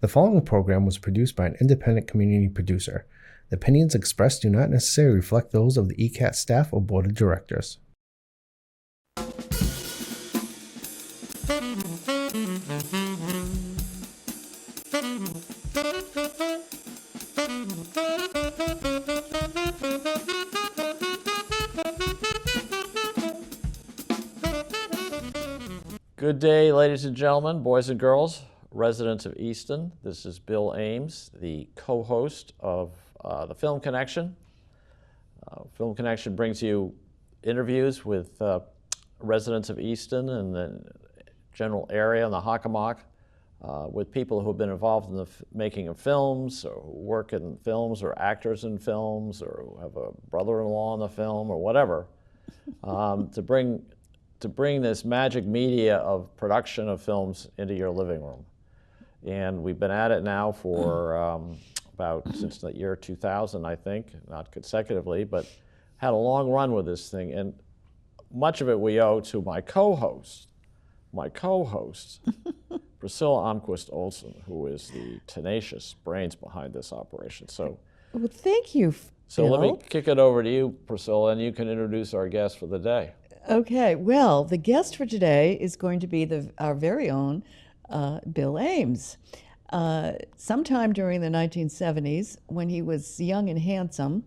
The following program was produced by an independent community producer. The opinions expressed do not necessarily reflect those of the ECAT staff or board of directors. Good day, ladies and gentlemen, boys and girls, residents of Easton. This is Bill Ames, the co-host of the Film Connection. Film Connection brings you interviews with residents of Easton and the general area and the Hockomock, with people who have been involved in the making of films, or who work in films, or actors in films, or who have a brother-in-law in the film, or whatever, to bring this magic media of production of films into your living room. And we've been at it now for since the year 2000, I think, not consecutively, but had a long run with this thing. And much of it we owe to my co-host, Priscilla Almquist-Olsen, who is the tenacious brains behind this operation. So, well, thank you, So Bill. let me kick it over to you, Priscilla, and you can introduce our guest for the day. Okay, well, the guest for today is going to be our very own Bill Ames. Sometime during the 1970s, when he was young and handsome,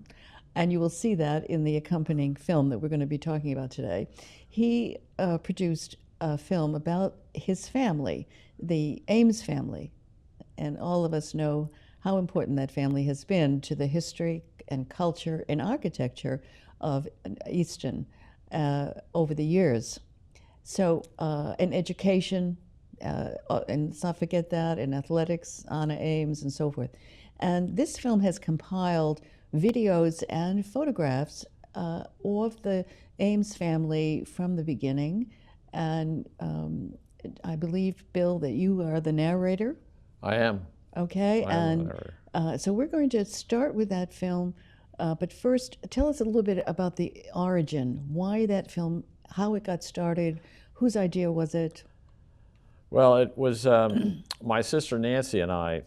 and you will see that in the accompanying film that we're going to be talking about today, he produced a film about his family, the Ames family. And all of us know how important that family has been to the history and culture and architecture of Easton over the years. So, in education, and let's not forget that, in athletics, Anna Ames, and so forth. And this film has compiled videos and photographs of the Ames family from the beginning. And I believe, Bill, that you are the narrator. I am. Okay, I am the and narrator. so we're going to start with that film. But first, tell us a little bit about the origin. Why that film, how it got started, whose idea was it? Well, it was my sister Nancy and I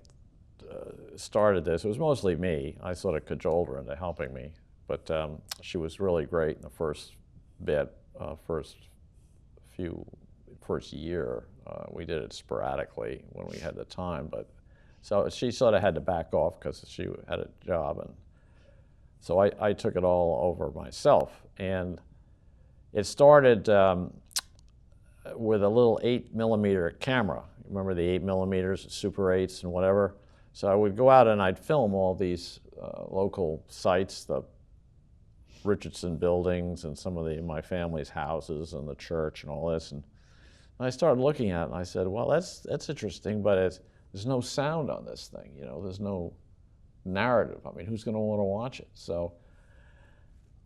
started this. It was mostly me. I sort of cajoled her into helping me. But she was really great in the first year. We did it sporadically when we had the time. But so she sort of had to back off because she had a job. And so I took it all over myself, and it started with a little 8mm camera. Remember the 8mm, Super 8s and whatever? So I would go out and I'd film all these local sites, the Richardson buildings and some of my family's houses and the church and all this. And I started looking at it and I said, well, that's interesting, but there's no sound on this thing, you know, there's no narrative. I mean, who's going to want to watch it? So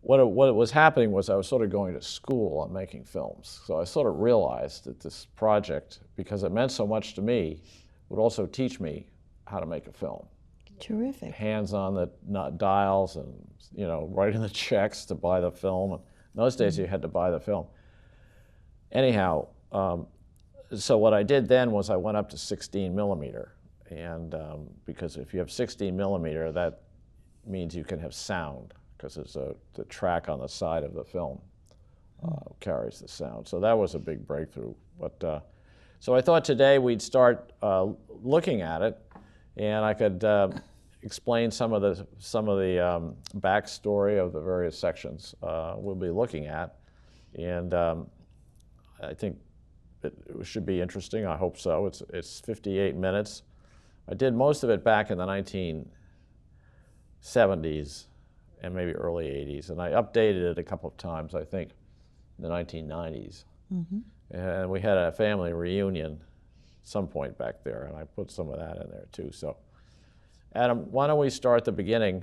what was happening was I was sort of going to school on making films. So I sort of realized that this project, because it meant so much to me, would also teach me how to make a film. Terrific. Hands on the dials and, you know, writing the checks to buy the film. In those days, you had to buy the film. Anyhow, so what I did then was I went up to 16mm. And because if you have 16mm, that means you can have sound, because the track on the side of the film carries the sound. So that was a big breakthrough. But so I thought today we'd start looking at it, and I could explain some of the backstory of the various sections we'll be looking at, and I think it should be interesting. I hope so. It's 58 minutes. I did most of it back in the 1970s and maybe early 80s, and I updated it a couple of times, I think, in the 1990s. Mm-hmm. And we had a family reunion at some point back there, and I put some of that in there too. So, Adam, why don't we start at the beginning,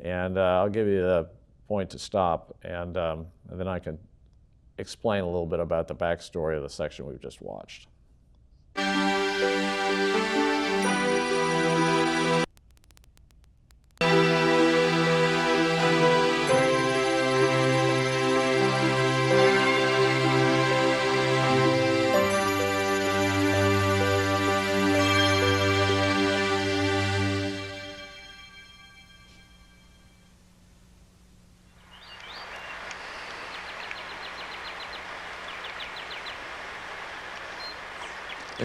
and I'll give you the point to stop, and then I can explain a little bit about the backstory of the section we've just watched.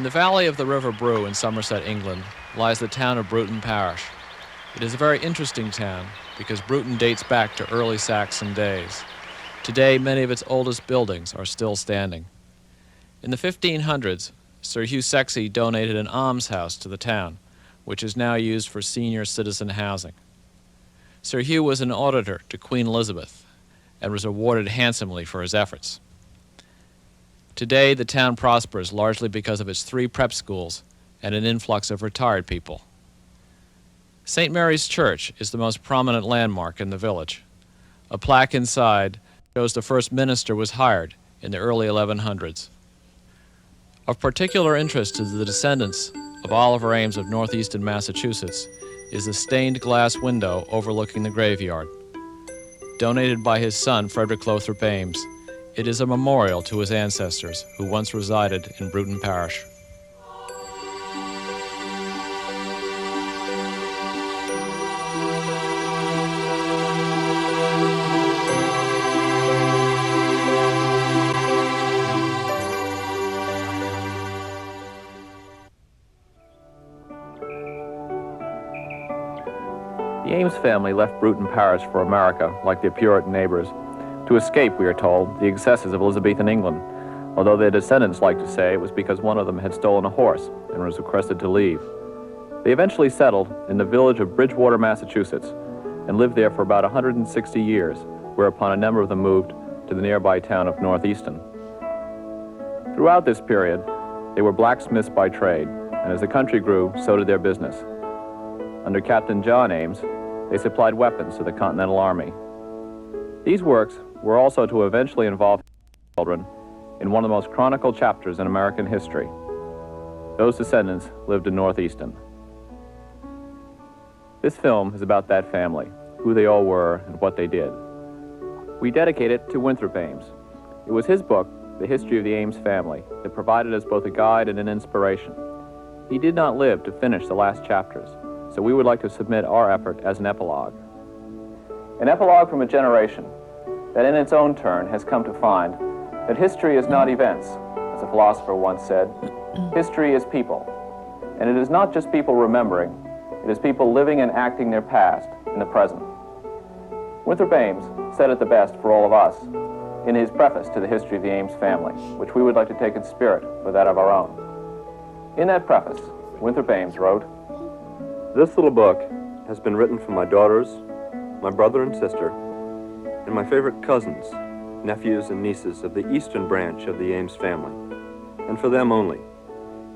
In the valley of the River Brue in Somerset, England, lies the town of Bruton Parish. It is a very interesting town because Bruton dates back to early Saxon days. Today, many of its oldest buildings are still standing. In the 1500s, Sir Hugh Sexey donated an almshouse to the town, which is now used for senior citizen housing. Sir Hugh was an auditor to Queen Elizabeth and was awarded handsomely for his efforts. Today, the town prospers largely because of its 3 prep schools and an influx of retired people. St. Mary's Church is the most prominent landmark in the village. A plaque inside shows the first minister was hired in the early 1100s. Of particular interest to the descendants of Oliver Ames of northeastern Massachusetts is the stained glass window overlooking the graveyard. Donated by his son, Frederick Lothrop Ames, it is a memorial to his ancestors who once resided in Bruton Parish. The Ames family left Bruton Parish for America, like their Puritan neighbors, to escape, we are told, the excesses of Elizabethan England, although their descendants like to say it was because one of them had stolen a horse and was requested to leave. They eventually settled in the village of Bridgewater, Massachusetts, and lived there for about 160 years, whereupon a number of them moved to the nearby town of North Easton. Throughout this period, they were blacksmiths by trade, and as the country grew, so did their business. Under Captain John Ames, they supplied weapons to the Continental Army. These works were also to eventually involve children in one of the most chronicled chapters in American history. Those descendants lived in North Easton. This film is about that family, who they all were and what they did. We dedicate it to Winthrop Ames. It was his book, The History of the Ames Family, that provided us both a guide and an inspiration. He did not live to finish the last chapters, so we would like to submit our effort as an epilogue. An epilogue from a generation that in its own turn has come to find that history is not events, as a philosopher once said. History is people. And it is not just people remembering, it is people living and acting their past in the present. Winthrop Ames said it the best for all of us in his preface to the history of the Ames family, which we would like to take in spirit for that of our own. In that preface, Winthrop Ames wrote, "This little book has been written for my daughters, my brother and sister, and my favorite cousins, nephews and nieces of the eastern branch of the Ames family, and for them only.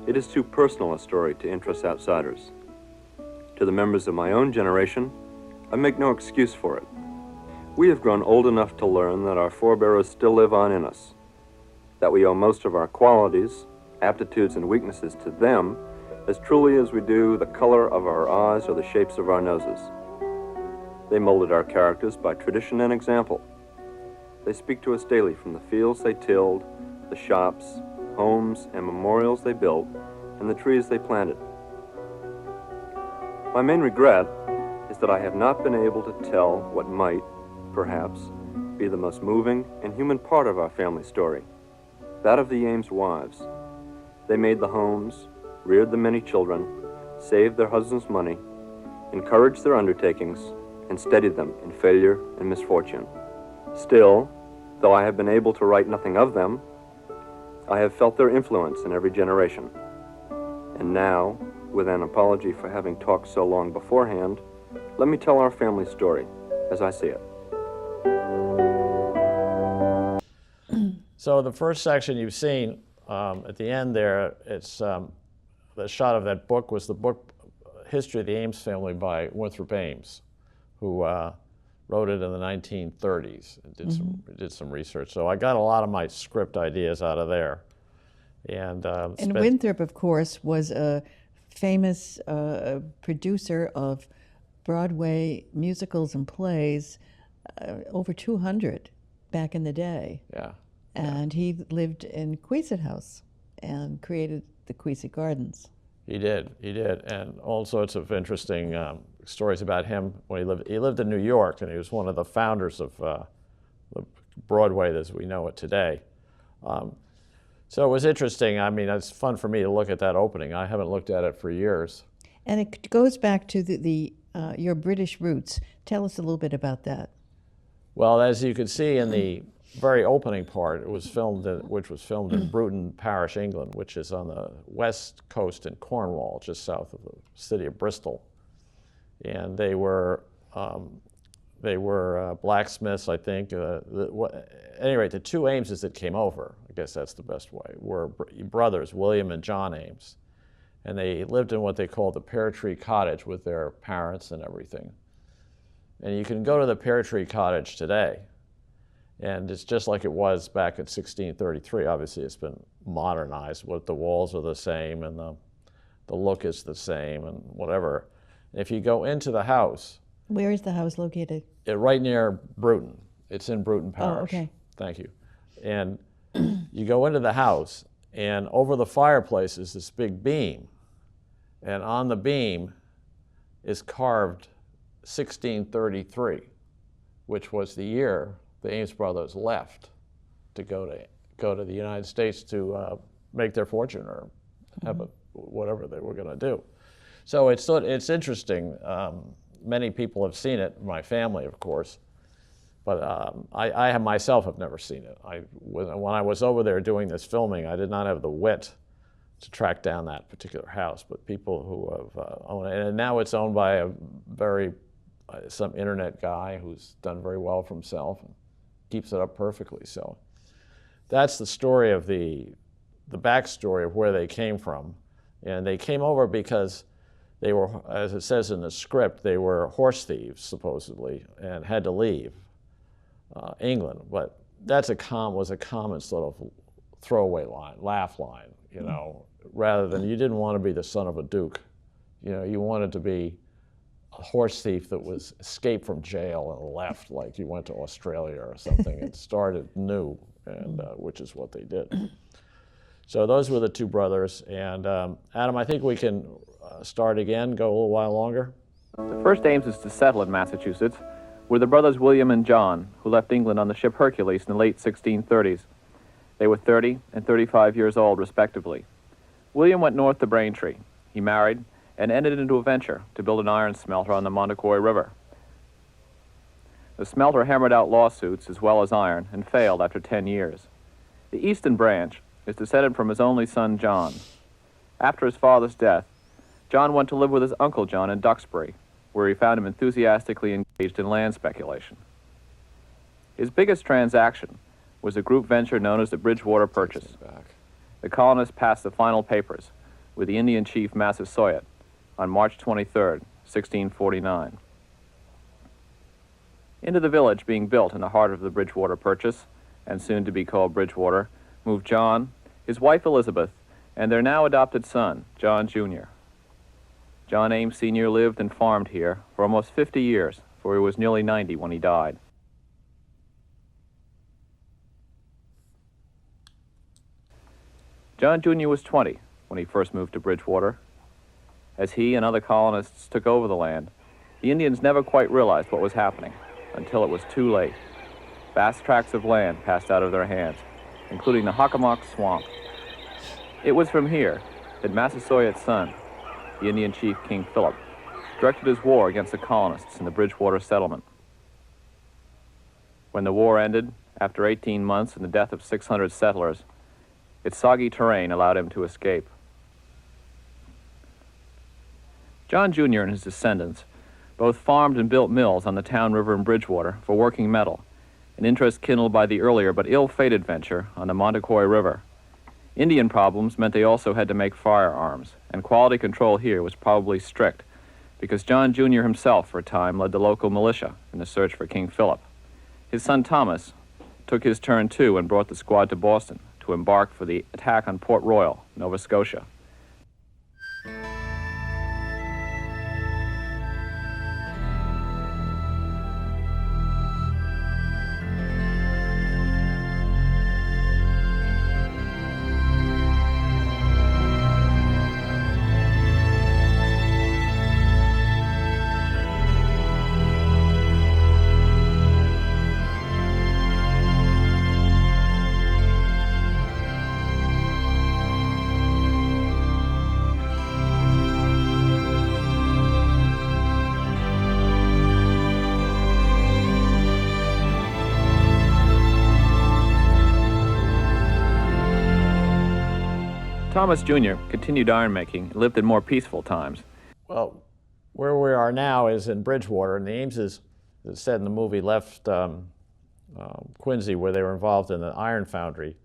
It is too personal a story to interest outsiders. To the members of my own generation, I make no excuse for it. We have grown old enough to learn that our forebears still live on in us, that we owe most of our qualities, aptitudes, and weaknesses to them as truly as we do the color of our eyes or the shapes of our noses. They molded our characters by tradition and example. They speak to us daily from the fields they tilled, the shops, homes, and memorials they built, and the trees they planted. My main regret is that I have not been able to tell what might, perhaps, be the most moving and human part of our family story, that of the Ames wives. They made the homes, reared the many children, saved their husbands' money, encouraged their undertakings, and steadied them in failure and misfortune. Still, though I have been able to write nothing of them, I have felt their influence in every generation. And now, with an apology for having talked so long beforehand, let me tell our family story as I see it. So the first section you've seen, at the end there, it's the shot of that book was the book History of the Ames Family by Winthrop Ames, who wrote it in the 1930s and did some research. So I got a lot of my script ideas out of there. And Winthrop, of course, was a famous producer of Broadway musicals and plays, over 200 back in the day. Yeah. And he lived in Queeset House and created the Queeset Gardens. He did, and all sorts of interesting stories about him when he lived in New York, and he was one of the founders of the Broadway as we know it today. So it was interesting. I mean, it's fun for me to look at that opening. I haven't looked at it for years. And it goes back to your British roots. Tell us a little bit about that. Well, as you can see in the very opening part, which was filmed in Bruton Parish, England, which is on the west coast in Cornwall, just south of the city of Bristol. And they were blacksmiths, I think. At any rate, the two Ameses that came over, I guess that's the best way, were brothers, William and John Ames. And they lived in what they called the Pear Tree Cottage with their parents and everything. And you can go to the Pear Tree Cottage today, and it's just like it was back in 1633. Obviously, it's been modernized, but the walls are the same, and the look is the same, and whatever. And if you go into the house... Where is the house located? Right near Bruton. It's in Bruton Parish. Oh, okay. Thank you. And you go into the house, and over the fireplace is this big beam. And on the beam is carved 1633, which was the year the Ames brothers left to go to the United States to make their fortune or have whatever they were going to do. So it's interesting. Many people have seen it, my family, of course, but I myself have never seen it. When I was over there doing this filming, I did not have the wit to track down that particular house, but people who have owned it, and now it's owned by some internet guy who's done very well for himself and keeps it up perfectly. So that's the story of the backstory of where they came from. And they came over because they were, as it says in the script, they were horse thieves, supposedly, and had to leave England. But that's was a common sort of throwaway line, laugh line, you know, rather than you didn't want to be the son of a duke. You know, you wanted to be a horse thief that was escaped from jail and left, like you went to Australia or something and started new, and which is what they did. So those were the two brothers. And Adam, I think we can start again, go a little while longer. The first Ameses to settle in Massachusetts were the brothers William and John, who left England on the ship Hercules in the late 1630s. They were 30 and 35 years old, respectively. William went north to Braintree. He married and entered into a venture to build an iron smelter on the Montecoy River. The smelter hammered out lawsuits as well as iron and failed after 10 years. The Easton branch is descended from his only son, John. After his father's death, John went to live with his uncle John in Duxbury, where he found him enthusiastically engaged in land speculation. His biggest transaction was a group venture known as the Bridgewater Purchase. The colonists passed the final papers with the Indian chief Massasoit on March 23, 1649. Into the village being built in the heart of the Bridgewater Purchase, and soon to be called Bridgewater, moved John, his wife Elizabeth, and their now adopted son, John Jr. John Ames Sr. lived and farmed here for almost 50 years, for he was nearly 90 when he died. John Jr. was 20 when he first moved to Bridgewater. As he and other colonists took over the land, the Indians never quite realized what was happening until it was too late. Vast tracts of land passed out of their hands, including the Hockomock Swamp. It was from here that Massasoit's son, the Indian chief King Philip, directed his war against the colonists in the Bridgewater settlement. When the war ended, after 18 months and the death of 600 settlers, its soggy terrain allowed him to escape. John Jr. and his descendants both farmed and built mills on the Town River in Bridgewater for working metal, an interest kindled by the earlier but ill-fated venture on the Montecoy River. Indian problems meant they also had to make firearms, and quality control here was probably strict, because John Jr. himself for a time led the local militia in the search for King Philip. His son Thomas took his turn too and brought the squad to Boston to embark for the attack on Port Royal, Nova Scotia. Thomas Jr. continued ironmaking and lived in more peaceful times. Well, where we are now is in Bridgewater, and the Ameses, as said in the movie, left Quincy, where they were involved in the iron foundry.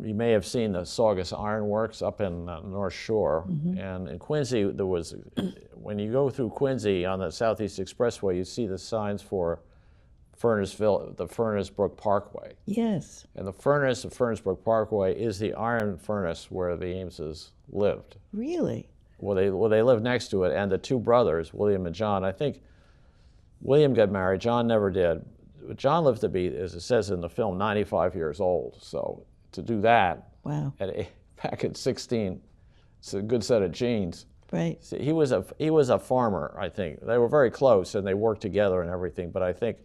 You may have seen the Saugus Iron Works up in North Shore. And in Quincy, there was, when you go through Quincy on the Southeast Expressway, you see the signs for the Furnace Brook Parkway. Yes. And the Furnace Brook Parkway is the iron furnace where the Ameses lived. Really? Well, they lived next to it, and the two brothers, William and John. I think William got married, John never did. John lived to be, as it says in the film, 95 years old. So to do that, wow, back at 16, it's a good set of genes. Right. See, he was a farmer, I think. They were very close, and they worked together and everything. But I think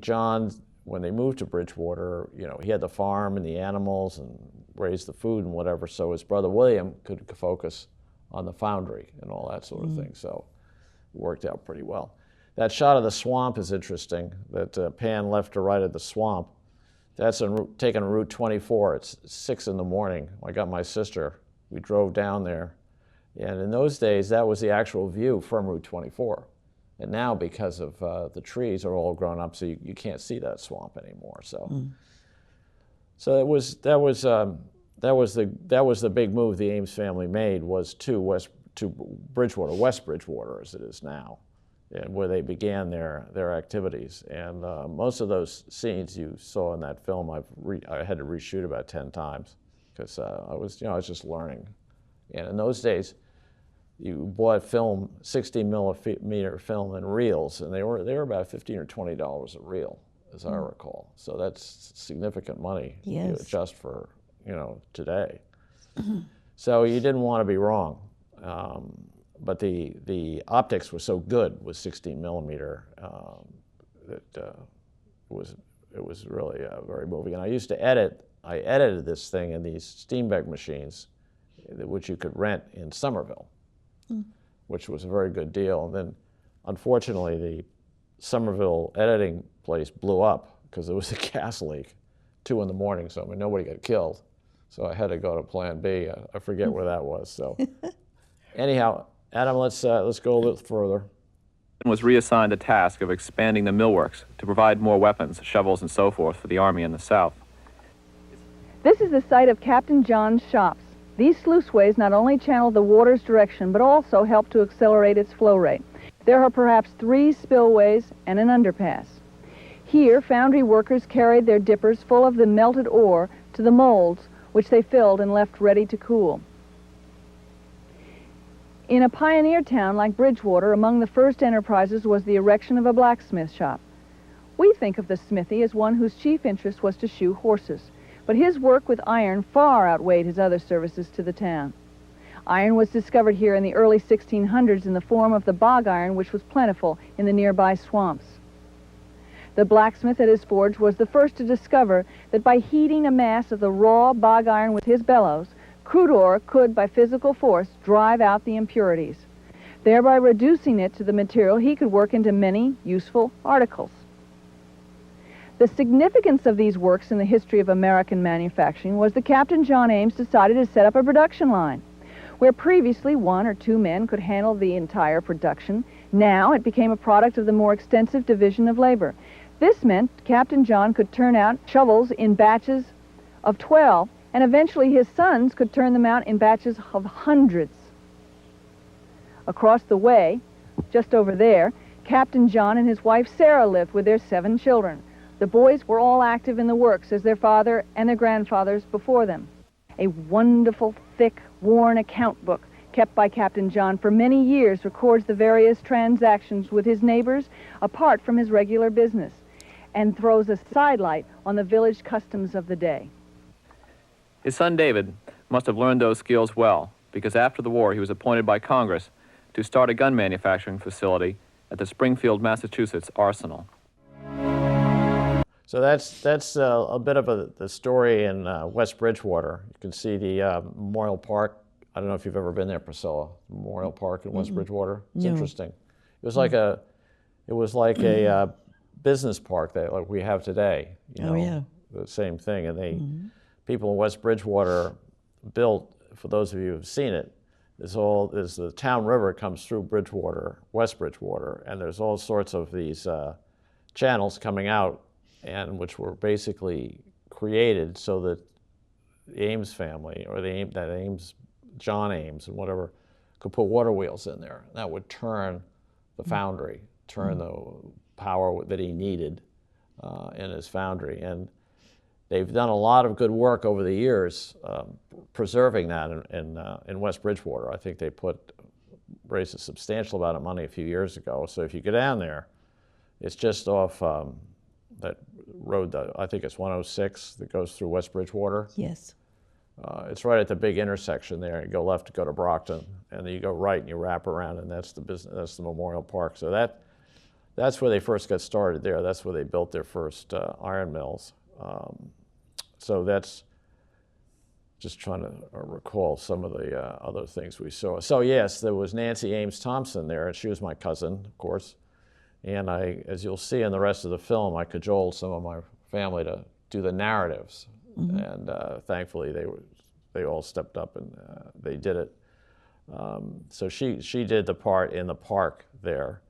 John, when they moved to Bridgewater, you know, he had the farm and the animals and raised the food and whatever. So his brother William could focus on the foundry and all that sort of thing. So it worked out pretty well. That shot of the swamp is interesting. That pan left to right of the swamp. That's taken Route 24. It's 6 in the morning. I got my sister. We drove down there. And in those days, that was the actual view from Route 24. And now, because of the trees are all grown up, so you can't see that swamp anymore. So, so that was the big move the Ames family made, was to Bridgewater, West Bridgewater as it is now, and where they began their activities. And most of those scenes you saw in that film, I had to reshoot about 10 times because I was just learning. And in those days, you bought film, 60mm film and reels, and they were about $15 or $20 a reel, as I recall. So that's significant money Yes. to adjust for, today. So you didn't want to be wrong. But the optics were so good with 16mm that it was really very moving. And I used to I edited this thing in these Steenbeck machines, which you could rent in Somerville, which was a very good deal. And then, unfortunately, the Somerville editing place blew up because there was a gas leak, 2 in the morning, so nobody got killed. So I had to go to Plan B. I forget where that was. So anyhow, Adam, let's go a little further. Was reassigned the task of expanding the millworks to provide more weapons, shovels, and so forth for the Army in the South. This is the site of Captain John's shops. These sluiceways not only channel the water's direction, but also help to accelerate its flow rate. There are perhaps 3 spillways and an underpass. Here, foundry workers carried their dippers full of the melted ore to the molds, which they filled and left ready to cool. In a pioneer town like Bridgewater, among the first enterprises was the erection of a blacksmith shop. We think of the smithy as one whose chief interest was to shoe horses, but his work with iron far outweighed his other services to the town. Iron was discovered here in the early 1600s in the form of the bog iron, which was plentiful in the nearby swamps. The blacksmith at his forge was the first to discover that by heating a mass of the raw bog iron with his bellows, crude ore could, by physical force, drive out the impurities. Thereby reducing it to the material he could work into many useful articles. The significance of these works in the history of American manufacturing was that Captain John Ames decided to set up a production line. Where previously 1 or 2 men could handle the entire production, now it became a product of the more extensive division of labor. This meant Captain John could turn out shovels in batches of 12, and eventually his sons could turn them out in batches of hundreds. Across the way, just over there, Captain John and his wife Sarah lived with their 7 children. The boys were all active in the works as their father and their grandfathers before them. A wonderful, thick, worn account book kept by Captain John for many years records the various transactions with his neighbors apart from his regular business and throws a sidelight on the village customs of the day. His son David must have learned those skills well, because after the war he was appointed by Congress to start a gun manufacturing facility at the Springfield, Massachusetts arsenal. So that's a bit of the story in West Bridgewater. You can see the Memorial Park. I don't know if you've ever been there, Priscilla. Memorial Park in West Bridgewater. It's interesting. It was like a business park that like we have today. Oh, yeah. The same thing, and people in West Bridgewater built, for those of you who've seen it, is the town river comes through Bridgewater, West Bridgewater, and there's all sorts of these channels coming out, and which were basically created so that the Ames family, or John Ames and whatever, could put water wheels in there. That would turn the foundry, turn the power that he needed in his foundry. And they've done a lot of good work over the years preserving that in West Bridgewater. I think they raised a substantial amount of money a few years ago. So if you go down there, it's just off that road, I think it's 106 that goes through West Bridgewater. Yes. It's right at the big intersection there. You go left to go to Brockton, and then you go right and you wrap around, and that's the Memorial Park. So that's where they first got started there. That's where they built their first iron mills. So that's just trying to recall some of the other things we saw. So yes, there was Nancy Ames Thompson there, and she was my cousin, of course. And as you'll see in the rest of the film, I cajoled some of my family to do the narratives. And thankfully they all stepped up and they did it. So she did the part in the park there.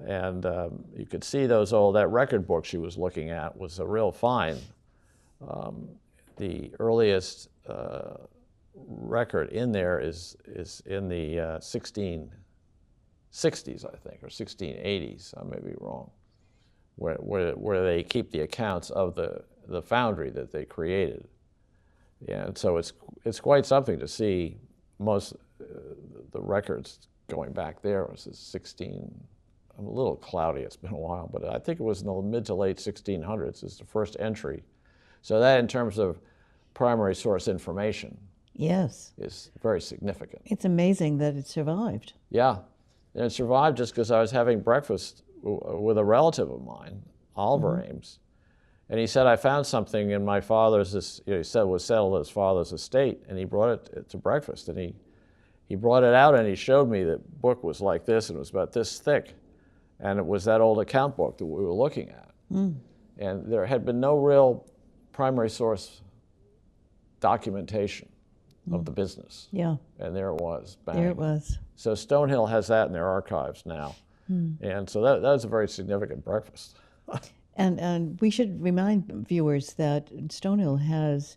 And you could see that record book she was looking at was a real find. The earliest record in there is in the 1660s, I think, or 1680s. I may be wrong, where they keep the accounts of the foundry that they created. Yeah, and so it's quite something to see. Most the records going back there was 16. I'm a little cloudy, it's been a while, but I think it was in the mid to late 1600s is the first entry. So that, in terms of primary source information, yes, is very significant. It's amazing that it survived. Yeah, and it survived just because I was having breakfast with a relative of mine, Oliver Ames, and he said, I found something in my father's, he said was settled at his father's estate, and he brought it to breakfast, and he brought it out and he showed me that book was like this, and it was about this thick, and it was that old account book that we were looking at. And there had been no real primary source documentation of the business. Yeah. And there it was. Bang. There it was. So Stonehill has that in their archives now. And so that was a very significant breakfast. And we should remind viewers that Stonehill has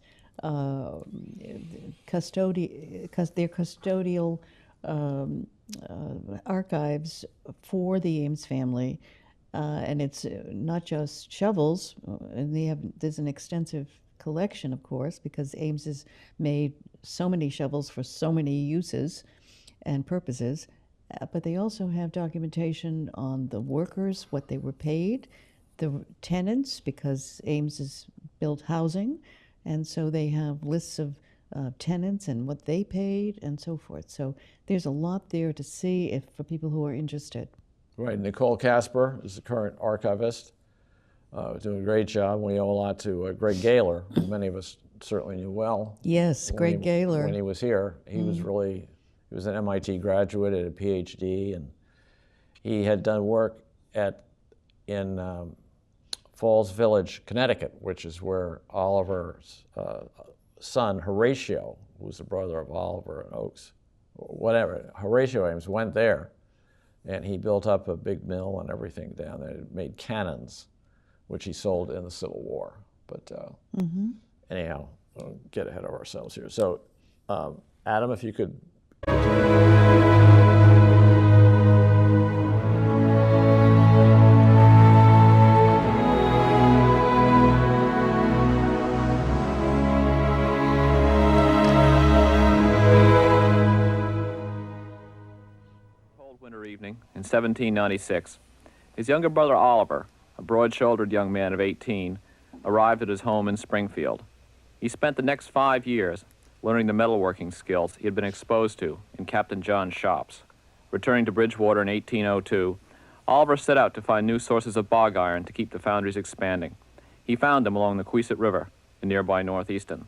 their custodial archives for the Ames family, and it's not just shovels. And there's an extensive collection, of course, because Ames has made so many shovels for so many uses and purposes. But they also have documentation on the workers, what they were paid, the tenants, because Ames has built housing, and so they have lists of tenants and what they paid and so forth. So there's a lot there to see for people who are interested. Right. Nicole Casper is the current archivist, doing a great job. We owe a lot to Greg Gaylor, who many of us certainly knew well. Yes, Greg Gaylor. When he was here, he was an MIT graduate, had a PhD, and he had done work in Falls Village, Connecticut, which is where Oliver's son, Horatio, who was the brother of Oliver and Oakes, whatever, Horatio Ames went there, and he built up a big mill and everything down there. It made cannons, which he sold in the Civil War. But anyhow, we'll get ahead of ourselves here. So, Adam, if you could. In 1796, his younger brother Oliver, a broad-shouldered young man of 18, arrived at his home in Springfield. He spent the next 5 years learning the metalworking skills he had been exposed to in Captain John's shops. Returning to Bridgewater in 1802, Oliver set out to find new sources of bog iron to keep the foundries expanding. He found them along the Queeset River in nearby North Easton.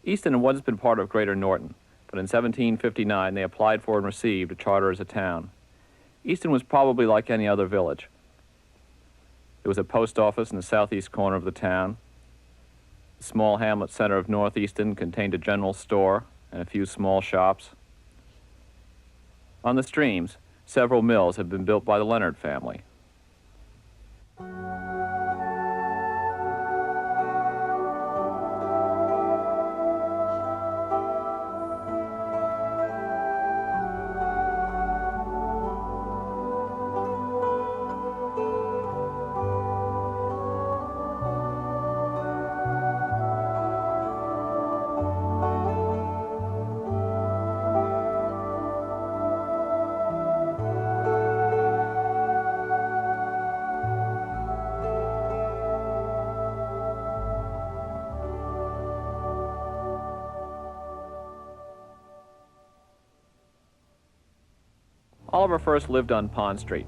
Easton had once been part of Greater Norton, but in 1759 they applied for and received a charter as a town. Easton was probably like any other village. There was a post office in the southeast corner of the town. The small hamlet center of North Easton contained a general store and a few small shops. On the streams, several mills had been built by the Leonard family. Oliver first lived on Pond Street.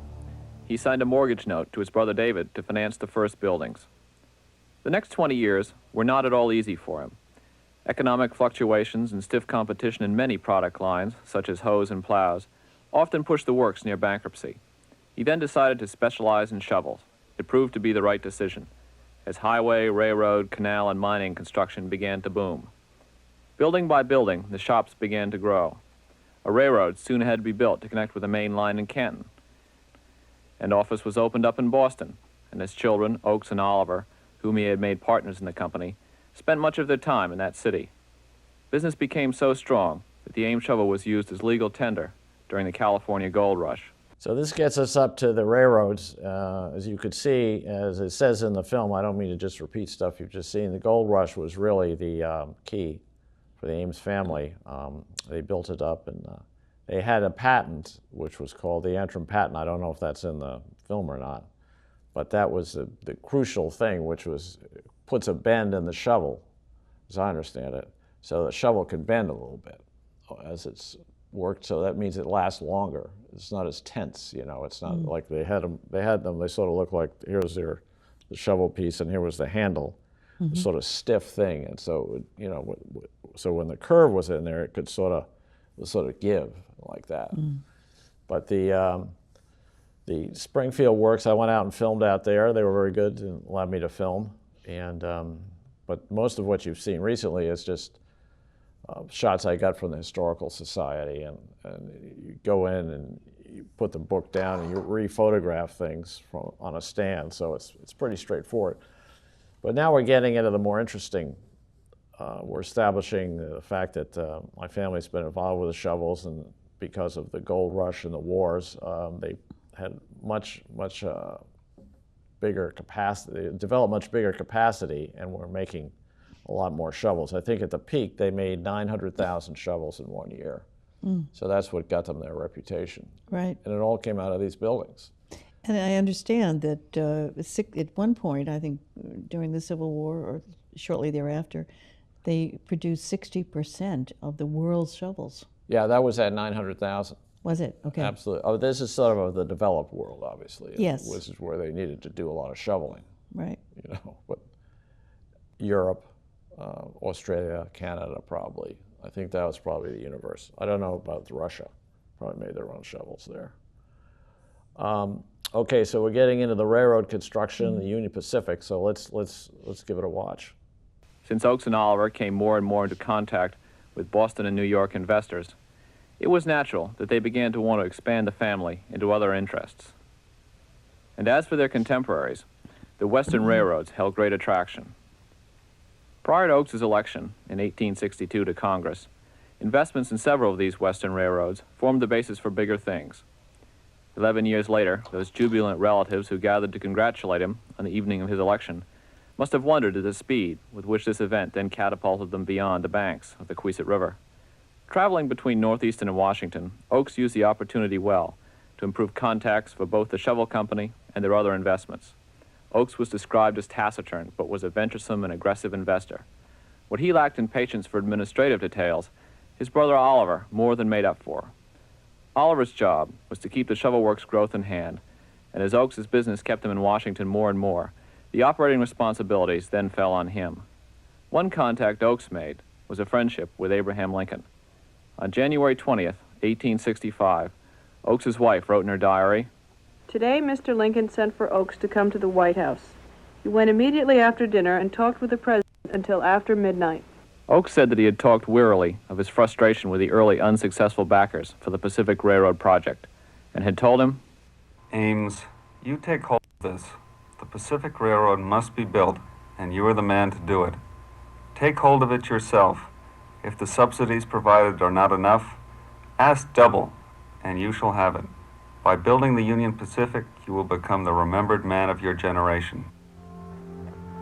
He signed a mortgage note to his brother David to finance the first buildings. The next 20 years were not at all easy for him. Economic fluctuations and stiff competition in many product lines, such as hoes and plows, often pushed the works near bankruptcy. He then decided to specialize in shovels. It proved to be the right decision, as highway, railroad, canal, and mining construction began to boom. Building by building, the shops began to grow. A railroad soon had to be built to connect with the main line in Canton. An office was opened up in Boston, and his children, Oakes and Oliver, whom he had made partners in the company, spent much of their time in that city. Business became so strong that the Ames shovel was used as legal tender during the California gold rush. So this gets us up to the railroads. As you could see, as it says in the film, I don't mean to just repeat stuff you've just seen, the gold rush was really the key for the Ames family. They built it up, and they had a patent, which was called the Antrim patent. I don't know if that's in the film or not, but that was the crucial thing, which was puts a bend in the shovel, as I understand it, so the shovel can bend a little bit as it's worked. So that means it lasts longer. It's not as tense, you know. It's not like they had them. They sort of looked like here's the shovel piece, and here was the handle. Sort of stiff thing, and so you know, so when the curve was in there, it could sort of give like that. But the Springfield Works, I went out and filmed out there. They were very good and allowed me to film. And but most of what you've seen recently is just shots I got from the Historical Society, and you go in and you put the book down and you re-photograph things on a stand. So it's pretty straightforward. But now we're getting into the more interesting. We're establishing the fact that my family's been involved with the shovels, and because of the gold rush and the wars, they had much bigger capacity, developed much bigger capacity, and were making a lot more shovels. I think at the peak, they made 900,000 shovels in 1 year. So that's what got them their reputation. Right. And it all came out of these buildings. And I understand that at one point, I think during the Civil War or shortly thereafter, they produced 60% of the world's shovels. Yeah, that was at 900,000. Was it? Okay. Absolutely. Oh, this is sort of the developed world, obviously. Yes. This is where they needed to do a lot of shoveling. Right. You know, but Europe, Australia, Canada, probably. I think that was probably the universe. I don't know about Russia. Probably made their own shovels there. Okay, so we're getting into the railroad construction, the Union Pacific. So let's give it a watch. Since Oakes and Oliver came more and more into contact with Boston and New York investors, it was natural that they began to want to expand the family into other interests. And as for their contemporaries, the Western railroads held great attraction. Prior to Oakes' election in 1862 to Congress, investments in several of these Western railroads formed the basis for bigger things. 11 years later, those jubilant relatives who gathered to congratulate him on the evening of his election must have wondered at the speed with which this event then catapulted them beyond the banks of the Queeset River. Traveling between Northeastern and Washington, Oakes used the opportunity well to improve contacts for both the shovel company and their other investments. Oakes was described as taciturn, but was a venturesome and aggressive investor. What he lacked in patience for administrative details, his brother Oliver more than made up for. Oliver's job was to keep the shovel works' growth in hand, and as Oakes' business kept him in Washington more and more, the operating responsibilities then fell on him. One contact Oakes made was a friendship with Abraham Lincoln. On January 20th, 1865, Oakes' wife wrote in her diary, "Today Mr. Lincoln sent for Oakes to come to the White House. He went immediately after dinner and talked with the president until after midnight. Oakes said that he had talked wearily of his frustration with the early unsuccessful backers for the Pacific Railroad project, and had told him, Ames, you take hold of this. The Pacific Railroad must be built, and you are the man to do it. Take hold of it yourself. If the subsidies provided are not enough, ask double, and you shall have it. By building the Union Pacific, you will become the remembered man of your generation.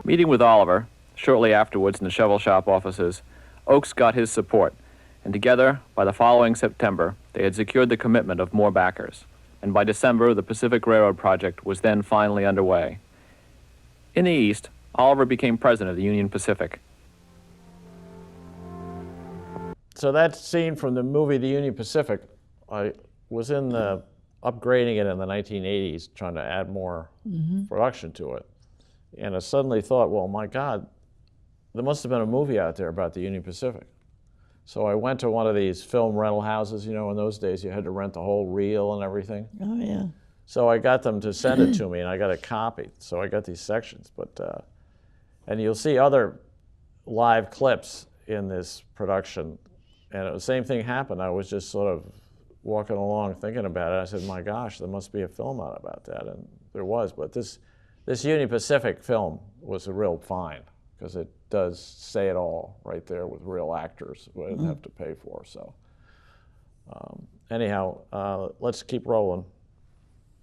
Meeting with Oliver, shortly afterwards in the shovel shop offices, Oakes got his support, and together, by the following September, they had secured the commitment of more backers, and by December, the Pacific Railroad project was then finally underway. In the East, Oliver became president of the Union Pacific. So that scene from the movie The Union Pacific, I was in the upgrading it in the 1980s, trying to add more production to it. And I suddenly thought, well, my God, there must have been a movie out there about the Union Pacific. So I went to one of these film rental houses. You know, in those days you had to rent the whole reel and everything. Oh, yeah. So I got them to send it to me, and I got it copied. So I got these sections. But and you'll see other live clips in this production. And the same thing happened. I was just sort of walking along thinking about it. I said, my gosh, there must be a film out about that. And there was. But this Union Pacific film was a real find, because it does say it all right there with real actors who I didn't have to pay for. So anyhow, let's keep rolling.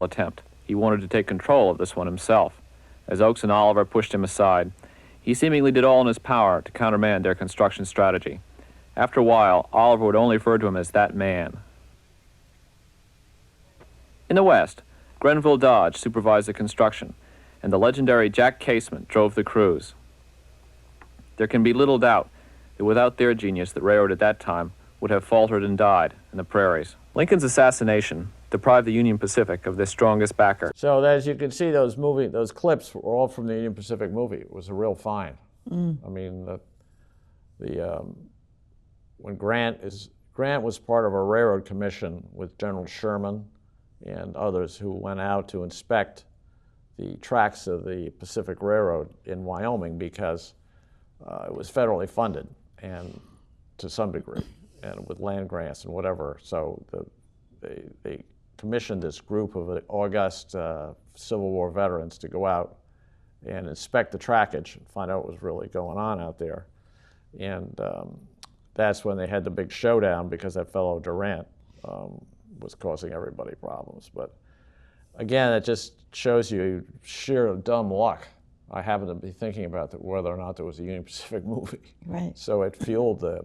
Attempt. He wanted to take control of this one himself. As Oakes and Oliver pushed him aside, he seemingly did all in his power to countermand their construction strategy. After a while, Oliver would only refer to him as that man. In the West, Grenville Dodge supervised the construction, and the legendary Jack Casement drove the crews. There can be little doubt that without their genius, the railroad at that time would have faltered and died in the prairies. Lincoln's assassination deprived the Union Pacific of their strongest backer. So as you can see, those clips were all from the Union Pacific movie. It was a real find. I mean, when Grant was part of a railroad commission with General Sherman and others who went out to inspect the tracks of the Pacific Railroad in Wyoming, because it was federally funded, and to some degree, and with land grants and whatever. So they commissioned this group of august Civil War veterans to go out and inspect the trackage and find out what was really going on out there. And that's when they had the big showdown, because that fellow Durant was causing everybody problems. But again, it just shows you sheer dumb luck. I happened to be thinking about whether or not there was a Union Pacific movie. Right. So it fueled the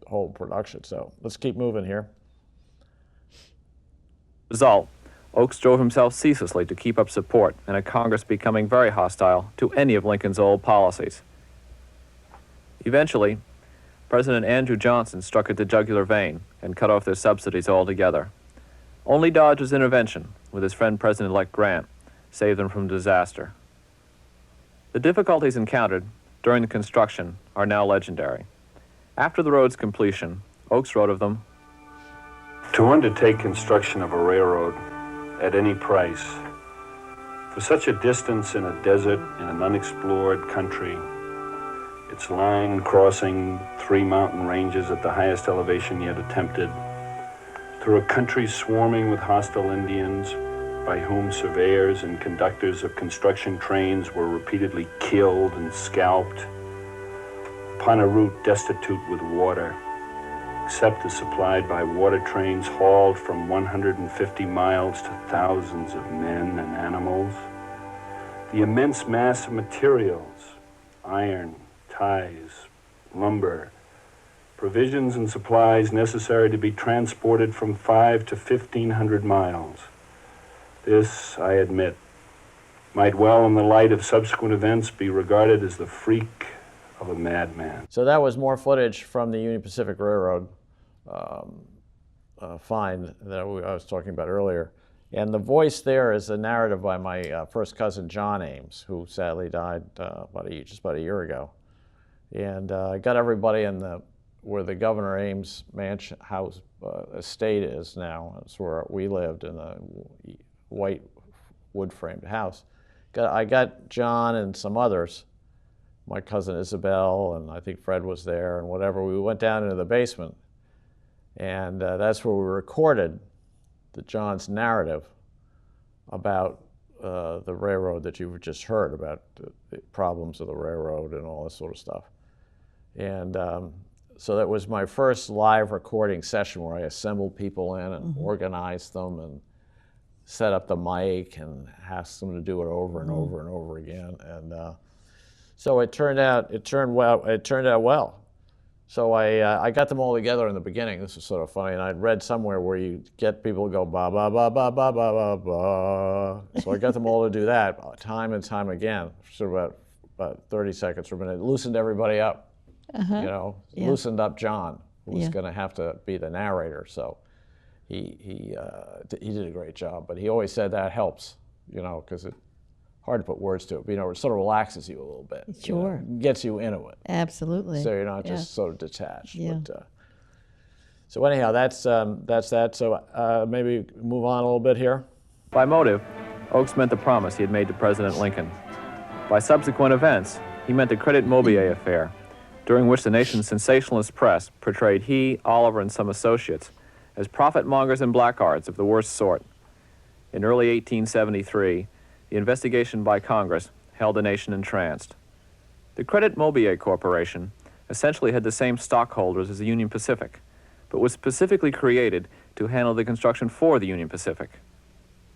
whole production. So let's keep moving here. Result, Oakes drove himself ceaselessly to keep up support in a Congress becoming very hostile to any of Lincoln's old policies. Eventually, President Andrew Johnson struck at the jugular vein and cut off their subsidies altogether. Only Dodge's intervention, with his friend President-elect Grant, saved them from disaster. The difficulties encountered during the construction are now legendary. After the road's completion, Oakes wrote of them, "To undertake construction of a railroad at any price, for such a distance in a desert in an unexplored country, its line crossing 3 mountain ranges at the highest elevation yet attempted, through a country swarming with hostile Indians, by whom surveyors and conductors of construction trains were repeatedly killed and scalped, upon a route destitute with water, except as supplied by water trains hauled from 150 miles to thousands of men and animals, the immense mass of materials, iron, ties, lumber, provisions and supplies necessary to be transported from 500 to 1,500 miles. This, I admit, might well in the light of subsequent events be regarded as the freak of a madman." So that was more footage from the Union Pacific Railroad find that I was talking about earlier. And the voice there is a narrative by my first cousin, John Ames, who sadly died just about a year ago. And I got everybody in where the Governor Ames mansion house estate is now. It's where we lived, in the white wood-framed house. I got John and some others my cousin Isabel, and I think Fred was there and whatever. We went down into the basement, and that's where we recorded John's narrative about the railroad that you've just heard about, the problems of the railroad and all this sort of stuff. And so that was my first live recording session where I assembled people in and organized them and set up the mic and asked them to do it over and over and over again. And so it turned out well. So I got them all together in the beginning. This was sort of funny, and I'd read somewhere where you get people to go ba ba ba ba ba ba ba ba. So I got them all to do that time and time again, sort of about 30 seconds per minute. It loosened everybody up, loosened up John, who was going to have to be the narrator. So he did a great job, but he always said that helps, because it's hard to put words to it. But, it sort of relaxes you a little bit. Sure. Gets you into it. Absolutely. So you're not just sort of detached. Yeah. But, so anyhow, that's that. So maybe move on a little bit here. By motive, Oakes meant the promise he had made to President Lincoln. By subsequent events, he meant the Credit Mobier affair, during which the nation's sensationalist press portrayed he, Oliver, and some associates as profit-mongers and blackguards of the worst sort. In early 1873, the investigation by Congress held the nation entranced. The Credit Mobier Corporation essentially had the same stockholders as the Union Pacific, but was specifically created to handle the construction for the Union Pacific.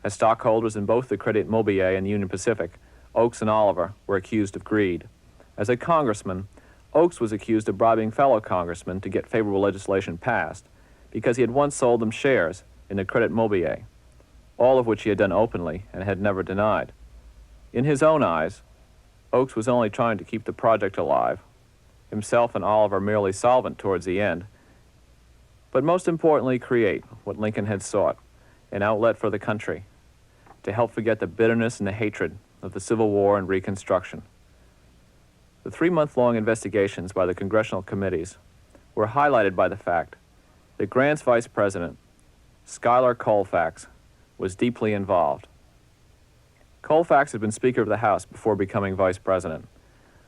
As stockholders in both the Credit Mobier and the Union Pacific, Oakes and Oliver were accused of greed. As a congressman, Oakes was accused of bribing fellow congressmen to get favorable legislation passed because he had once sold them shares in the Credit Mobier, all of which he had done openly and had never denied. In his own eyes, Oakes was only trying to keep the project alive, himself and Oliver merely solvent towards the end, but most importantly create what Lincoln had sought, an outlet for the country, to help forget the bitterness and the hatred of the Civil War and Reconstruction. The 3-month-long investigations by the congressional committees were highlighted by the fact that Grant's vice president, Schuyler Colfax, was deeply involved. Colfax had been Speaker of the House before becoming vice president.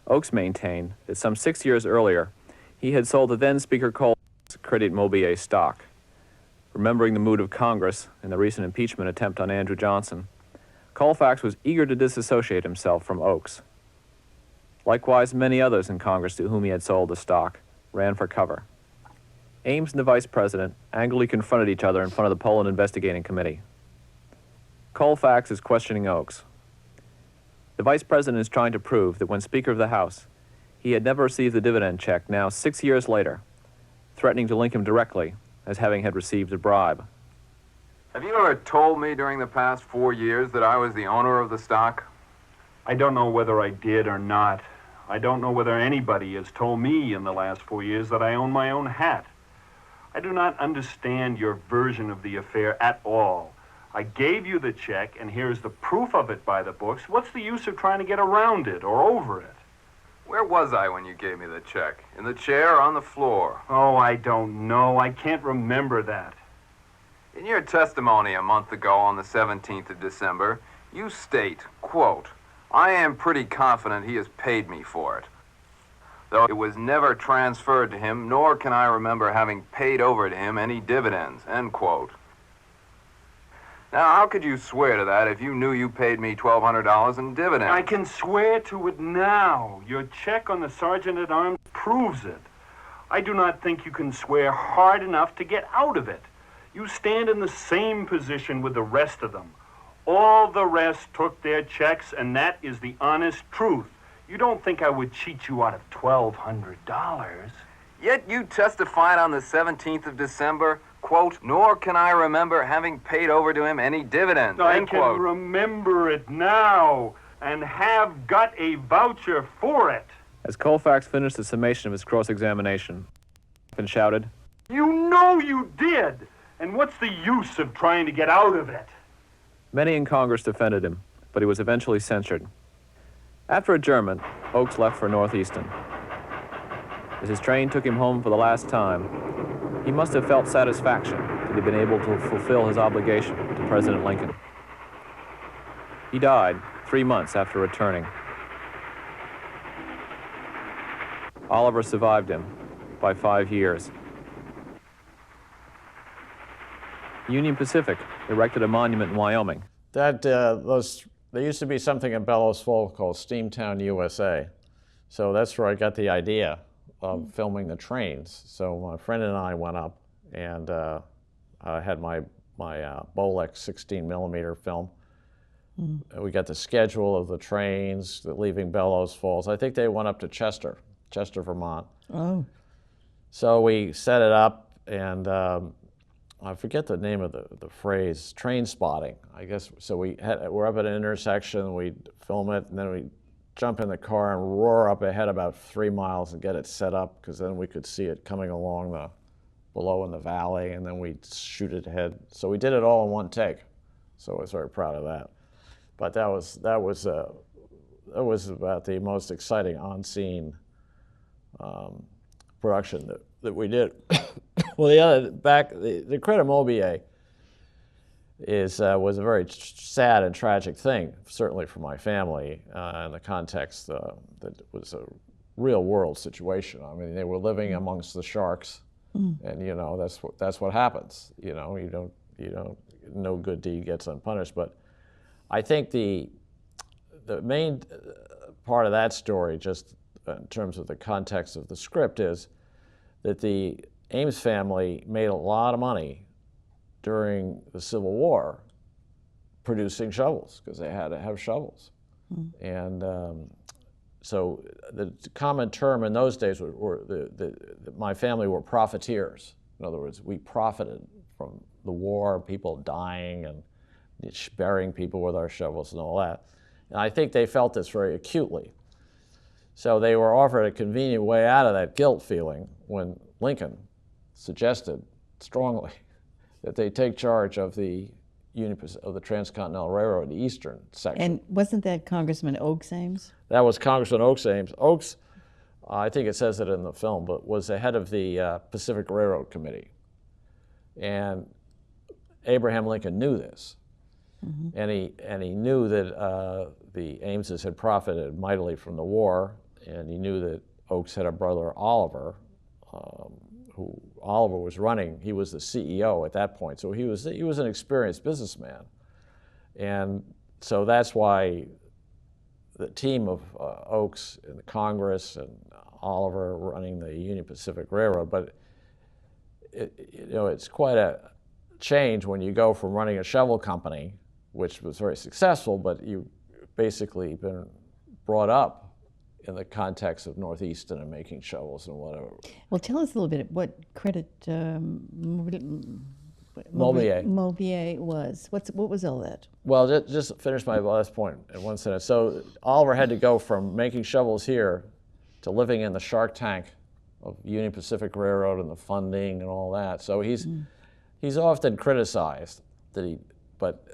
Oakes maintained that some 6 years earlier, he had sold to then Speaker Colfax Credit Mobier stock. Remembering the mood of Congress in the recent impeachment attempt on Andrew Johnson, Colfax was eager to disassociate himself from Oakes. Likewise, many others in Congress to whom he had sold the stock ran for cover. Ames and the vice president angrily confronted each other in front of the Poland Investigating Committee. Colfax is questioning Oakes. The vice president is trying to prove that when Speaker of the House, he had never received the dividend check now 6 years later, threatening to link him directly as having had received a bribe. Have you ever told me during the past 4 years that I was the owner of the stock? I don't know whether I did or not. I don't know whether anybody has told me in the last 4 years that I own my own hat. I do not understand your version of the affair at all. I gave you the check, and here's the proof of it by the books. What's the use of trying to get around it or over it? Where was I when you gave me the check? In the chair or on the floor? Oh, I don't know. I can't remember that. In your testimony a month ago on the 17th of December, you state, quote, "I am pretty confident he has paid me for it, though it was never transferred to him, nor can I remember having paid over to him any dividends," end quote. Now, how could you swear to that if you knew you paid me $1,200 in dividends? I can swear to it now. Your check on the Sergeant-at-Arms proves it. I do not think you can swear hard enough to get out of it. You stand in the same position with the rest of them. All the rest took their checks, and that is the honest truth. You don't think I would cheat you out of $1,200? Yet you testified on the 17th of December, quote, "Nor can I remember having paid over to him any dividends," I end can quote. remember it now and have got a voucher for it. As Colfax finished the summation of his cross-examination, and shouted, You know you did! And what's the use of trying to get out of it? Many in Congress defended him, but he was eventually censured. After adjournment, Oakes left for North Easton. As his train took him home for the last time, he must have felt satisfaction that he'd been able to fulfill his obligation to President Lincoln. He died 3 months after returning. Oliver survived him by 5 years. Union Pacific erected a monument in Wyoming. There used to be something in Bellows Falls called Steamtown, USA. So that's where I got the idea of filming the trains. So my friend and I went up, and I had my Bolex 16 millimeter film. We got the schedule of the trains leaving Bellows Falls. I think they went up to Chester, Vermont. Oh. So we set it up, and I forget the name of the phrase, train spotting, I guess. So we're up at an intersection, we'd film it, and then we'd jump in the car and roar up ahead about 3 miles and get it set up, because then we could see it coming along below in the valley, and then we'd shoot it ahead. So we did it all in one take. So I was very proud of that. But that was about the most exciting on-scene production that we did. Well, the Credit Mobier was a very sad and tragic thing, certainly for my family, in the context that it was a real-world situation. I mean, they were living amongst the sharks, and that's what happens. You don't no good deed gets unpunished. But I think the main part of that story, just in terms of the context of the script, is that the Ames family made a lot of money during the Civil War producing shovels, because they had to have shovels. And so the common term in those days my family were profiteers. In other words, we profited from the war, people dying and burying people with our shovels and all that. And I think they felt this very acutely. So they were offered a convenient way out of that guilt feeling when Lincoln suggested strongly that they take charge of the Transcontinental Railroad, the eastern section. And wasn't that Congressman Oakes Ames? That was Congressman Oakes Ames. Oakes, I think it says it in the film, but was the head of the Pacific Railroad Committee. And Abraham Lincoln knew this. And he knew that the Ameses had profited mightily from the war, and he knew that Oakes had a brother, Oliver, who Oliver was running. He was the CEO at that point, so he was an experienced businessman. And so that's why the team of Oakes in the Congress and Oliver running the Union Pacific Railroad, but it's quite a change when you go from running a shovel company, which was very successful, but you basically been brought up in the context of North Easton and making shovels and whatever. Well, tell us a little bit what Credit Mobier was. What was all that? Well, just finish my last point in one sentence. So Oliver had to go from making shovels here to living in the shark tank of Union Pacific Railroad and the funding and all that. So he's often criticized but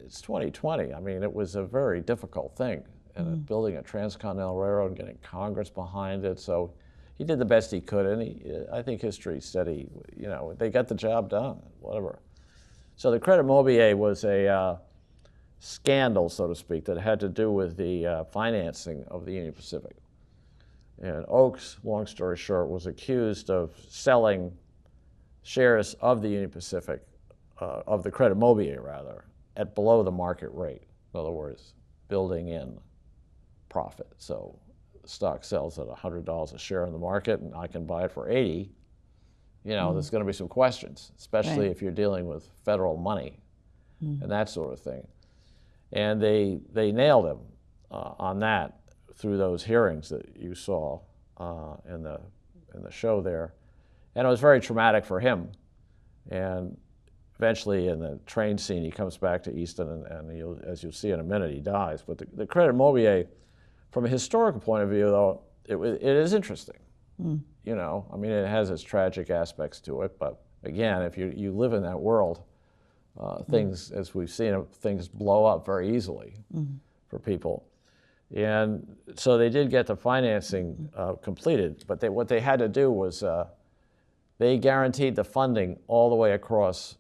it's 2020. I mean, it was a very difficult thing, and building a transcontinental railroad and getting Congress behind it. So he did the best he could, and I think history said they got the job done, whatever. So the Credit Mobier was a scandal, so to speak, that had to do with the financing of the Union Pacific. And Oakes, long story short, was accused of selling shares of the Union Pacific, of the Credit Mobier rather, at below the market rate. In other words, building in profit. So the stock sells at $100 a share in the market, and I can buy it for 80. There's going to be some questions, especially if you're dealing with federal money and that sort of thing. And they nailed him on that through those hearings that you saw in the show there. And it was very traumatic for him. And eventually, in the train scene, he comes back to Easton, and as you'll see in a minute, he dies. But the Credit Mobier, from a historical point of view, though, it is interesting. I mean, it has its tragic aspects to it. But again, if you live in that world, things, as we've seen, things blow up very easily for people. And so they did get the financing completed. But what they had to do was they guaranteed the funding all the way across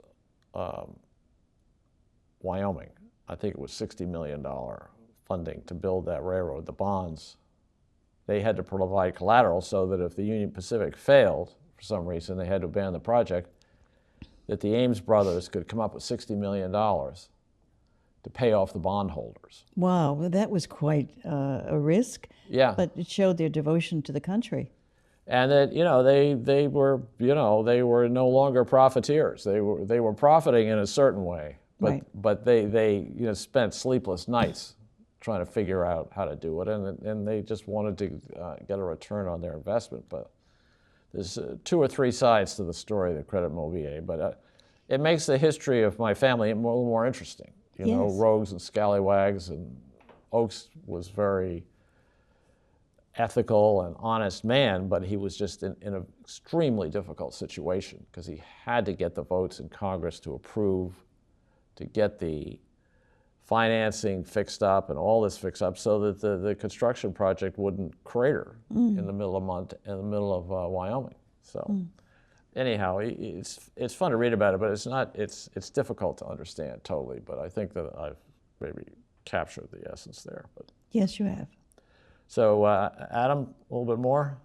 Wyoming. I think it was $60 million funding to build that railroad. The bonds they had to provide collateral so that if the Union Pacific failed for some reason, they had to abandon the project, that the Ames brothers could come up with $60 million to pay off the bondholders. Wow, well, that was quite a risk. Yeah. But it showed their devotion to the country. And that, they were, they were no longer profiteers. They were profiting in a certain way, but Right. but they spent sleepless nights trying to figure out how to do it, and they just wanted to get a return on their investment. But there's 2 or 3 sides to the story that credit Mauvier, but it makes the history of my family a little more interesting. Yes. Rogues and scallywags, and Oakes was very ethical and honest man, but he was just in an extremely difficult situation because he had to get the votes in Congress to approve, to get the financing fixed up and all this fixed up so that the construction project wouldn't crater in the middle of Wyoming. So anyhow, it's fun to read about it, but it's difficult to understand totally. But I think that I've maybe captured the essence there. But Yes, you have. so Adam, a little bit more.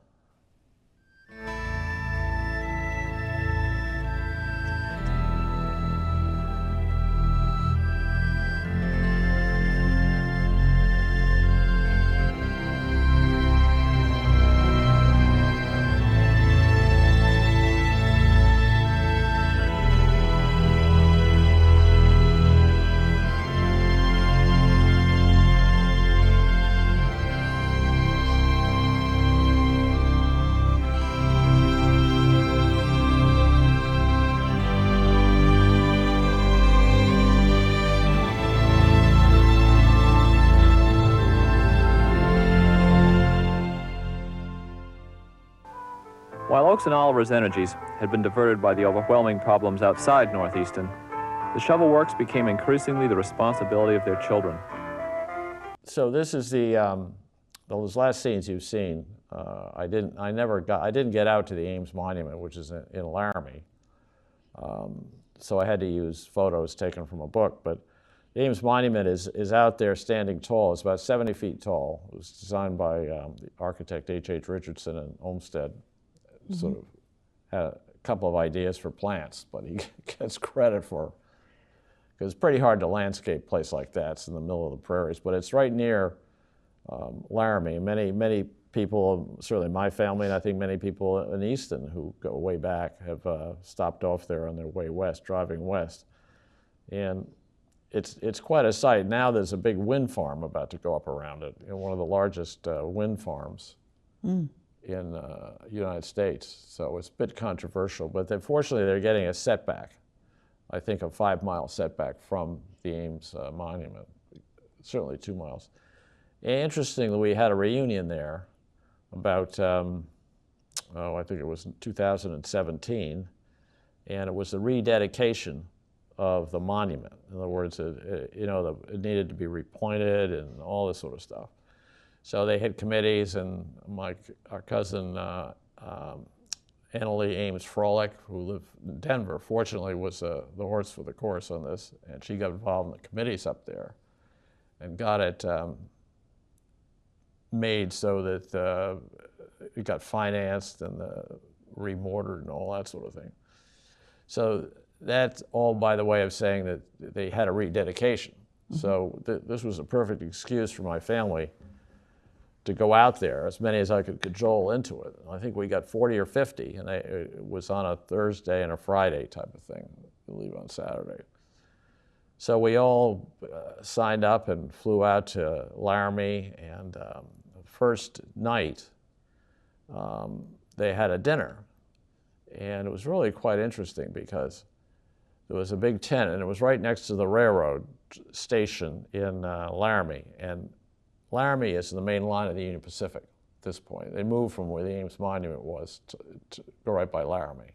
While Oakes and Oliver's energies had been diverted by the overwhelming problems outside North Easton, the shovel works became increasingly the responsibility of their children. So this is those last scenes you've seen. I didn't get out to the Ames Monument, which is in Laramie. So I had to use photos taken from a book. But the Ames Monument is out there standing tall. It's about 70 feet tall. It was designed by the architect H.H. Richardson in Olmsted. Sort of had a couple of ideas for plants, but he gets credit for, because it's pretty hard to landscape a place like that. It's in the middle of the prairies, but it's right near Laramie. Many people, certainly my family, and I think many people in Easton who go way back have stopped off there on their way west, driving west. And it's quite a sight. Now there's a big wind farm about to go up around it, one of the largest wind farms in the United States. So it's a bit controversial, but fortunately they're getting a setback, I think a 5-mile setback from the Ames Monument, certainly 2 miles. And interestingly, we had a reunion there about, I think it was in 2017, and it was the rededication of the monument. In other words, it needed to be repointed and all this sort of stuff. So they had committees, and our cousin Annalee Ames Frolick, who lived in Denver, fortunately was the horse for the course on this, and she got involved in the committees up there and got it made so that it got financed and remortared and all that sort of thing. So that's all by the way of saying that they had a rededication. So this was a perfect excuse for my family to go out there, as many as I could cajole into it. I think we got 40 or 50, and it was on a Thursday and a Friday type of thing. We leave on Saturday. So we all signed up and flew out to Laramie, and the first night they had a dinner. And it was really quite interesting because there was a big tent, and it was right next to the railroad station in Laramie. And Laramie is the main line of the Union Pacific at this point. They moved from where the Ames Monument was to go right by Laramie.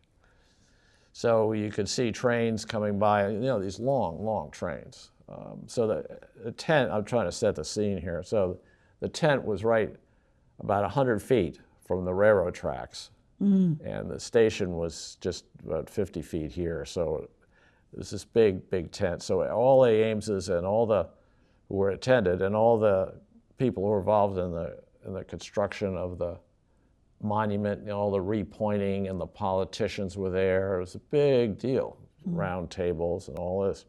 So you could see trains coming by, these long trains. So the tent, I'm trying to set the scene here. So the tent was right about 100 feet from the railroad tracks. And the station was just about 50 feet here. So it was this big tent. So all the Ameses and all the who were attended and all the people who were involved in the the construction of the monument, you know, all the repointing, and the politicians were there. It was a big deal, round tables and all this.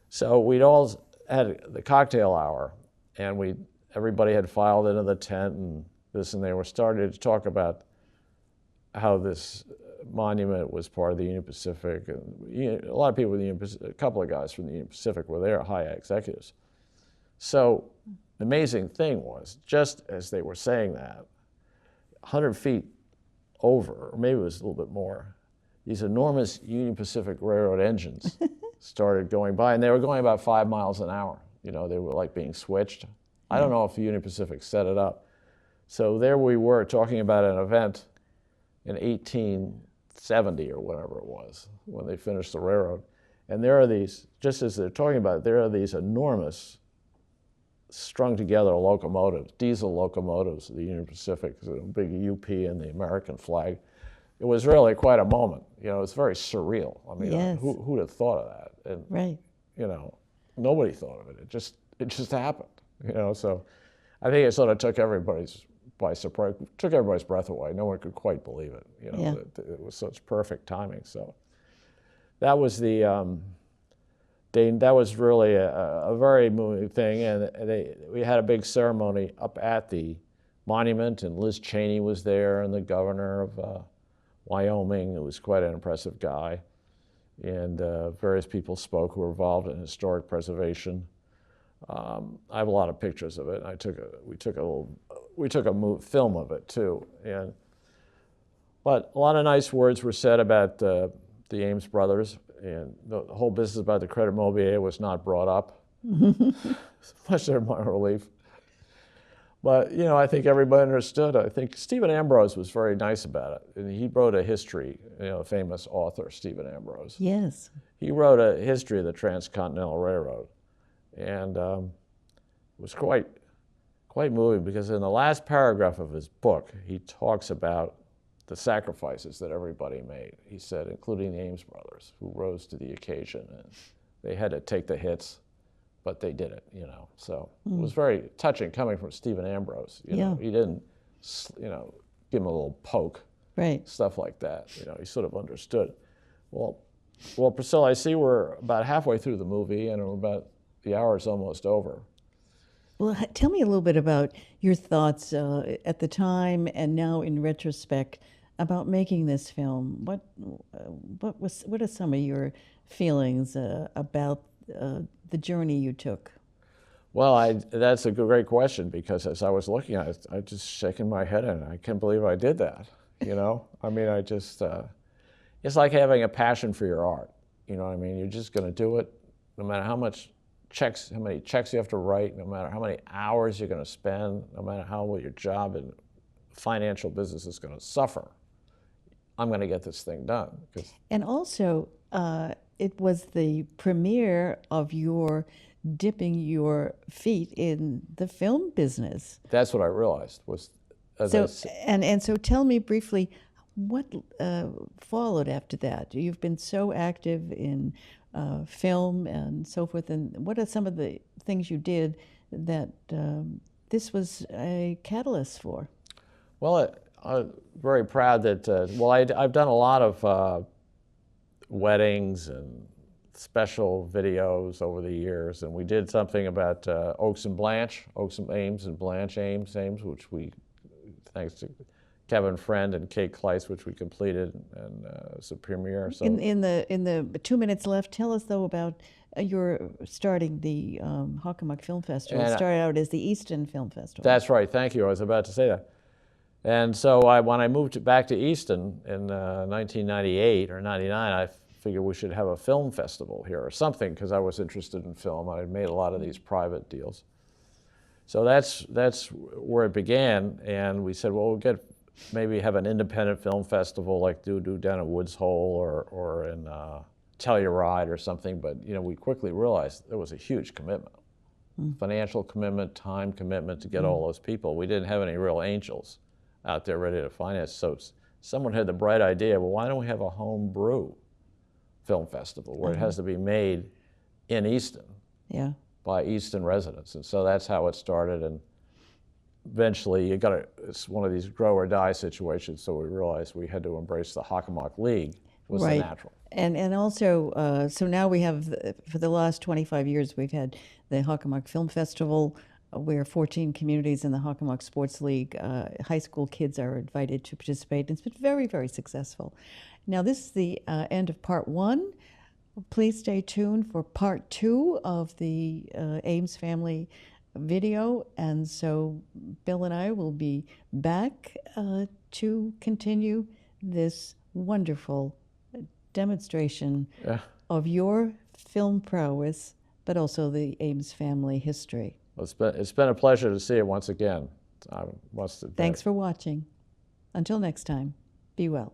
So we'd all had the cocktail hour, and everybody had filed into the tent and this, and they were starting to talk about how this monument was part of the Union Pacific. And a lot of people in the Union Pacific, a couple of guys from the Union Pacific were there, high executives. So the amazing thing was, just as they were saying that, 100 feet over, or maybe it was a little bit more, these enormous Union Pacific Railroad engines started going by, and they were going about 5 miles an hour. You know, they were like being switched. I don't know if Union Pacific set it up. So there we were talking about an event in 1870 or whatever it was, when they finished the railroad. And there are these, just as they're talking about it, there are these enormous strung together locomotives, diesel locomotives of the Union Pacific, a big UP and the American flag. It was really quite a moment. You know, it's very surreal. I mean, Yes. who'd have thought of that? And, Right. you know, nobody thought of it. It just happened, you know. So I think it sort of took everybody's by surprise, took everybody's breath away. No one could quite believe it, you know. Yeah. It was such perfect timing. So that was that was really a very moving thing. And we had a big ceremony up at the monument, and Liz Cheney was there, and the governor of Wyoming. It was quite an impressive guy. And various people spoke who were involved in historic preservation. I have a lot of pictures of it. We took a film of it too. But a lot of nice words were said about the Ames brothers, and the whole business about the Credit Mobilier was not brought up, much to my relief. But, you know, I think everybody understood. I think Stephen Ambrose was very nice about it. And he wrote a history, you know, famous author, Stephen Ambrose. Yes. He wrote a history of the Transcontinental Railroad. And it was quite moving, because in the last paragraph of his book, he talks about the sacrifices that everybody made. He said, including the Ames brothers, who rose to the occasion. And they had to take the hits, but they did it, you know. So it was very touching coming from Stephen Ambrose. You know, he didn't, you know, give him a little poke, right? Stuff like that. You know, he sort of understood. Well, Priscilla, I see we're about halfway through the movie, and the hour's almost over. Well, tell me a little bit about your thoughts at the time and now in retrospect about making this film. What are some of your feelings about the journey you took? Well, that's a great question, because as I was looking at it, I just shaking my head, and I can't believe I did that. You know, I mean, it's like having a passion for your art. You know what I mean? You're just going to do it, no matter how many checks you have to write, no matter how many hours you're going to spend, no matter how your job in financial business is going to suffer. I'm going to get this thing done. And also, it was the premiere of your dipping your feet in the film business. That's what I realized was. So tell me briefly, what followed after that? You've been so active in film and so forth, and what are some of the things you did that this was a catalyst for? Well, I'm very proud that, I've done a lot of weddings and special videos over the years, and we did something about Ames and Blanche Ames, which thanks to Kevin Friend and Kate Kleiss, which we completed, and it's a premiere. So in the 2 minutes left, tell us though about your starting the Hockomock Film Festival. It started out as the Easton Film Festival. That's right. Thank you. I was about to say that. And so when I moved back to Easton in 1998 or 99, I figured we should have a film festival here or something, because I was interested in film. I had made a lot of these private deals. So that's where it began, and we said, well, we'll maybe have an independent film festival like do down at Woods Hole or in Telluride or something. But you know, we quickly realized there was a huge commitment, financial commitment, time commitment to get all those people. We didn't have any real angels out there ready to finance. So someone had the bright idea, well, why don't we have a home brew film festival where it has to be made in Easton by Easton residents? And so that's how it started. And eventually it's one of these grow or die situations, so we realized we had to embrace the Hockomock League was the natural. And also, so now we have, for the last 25 years, we've had the Hockomock Film Festival, where 14 communities in the Hockomock Sports League, high school kids are invited to participate. It's been very, very successful. Now, this is the end of part 1. Please stay tuned for part 2 of the Ames Family video. And so Bill and I will be back to continue this wonderful demonstration of your film prowess, but also the Ames family history. Well, it's been a pleasure to see it once again. I must admit. Thanks for watching. Until next time, be well.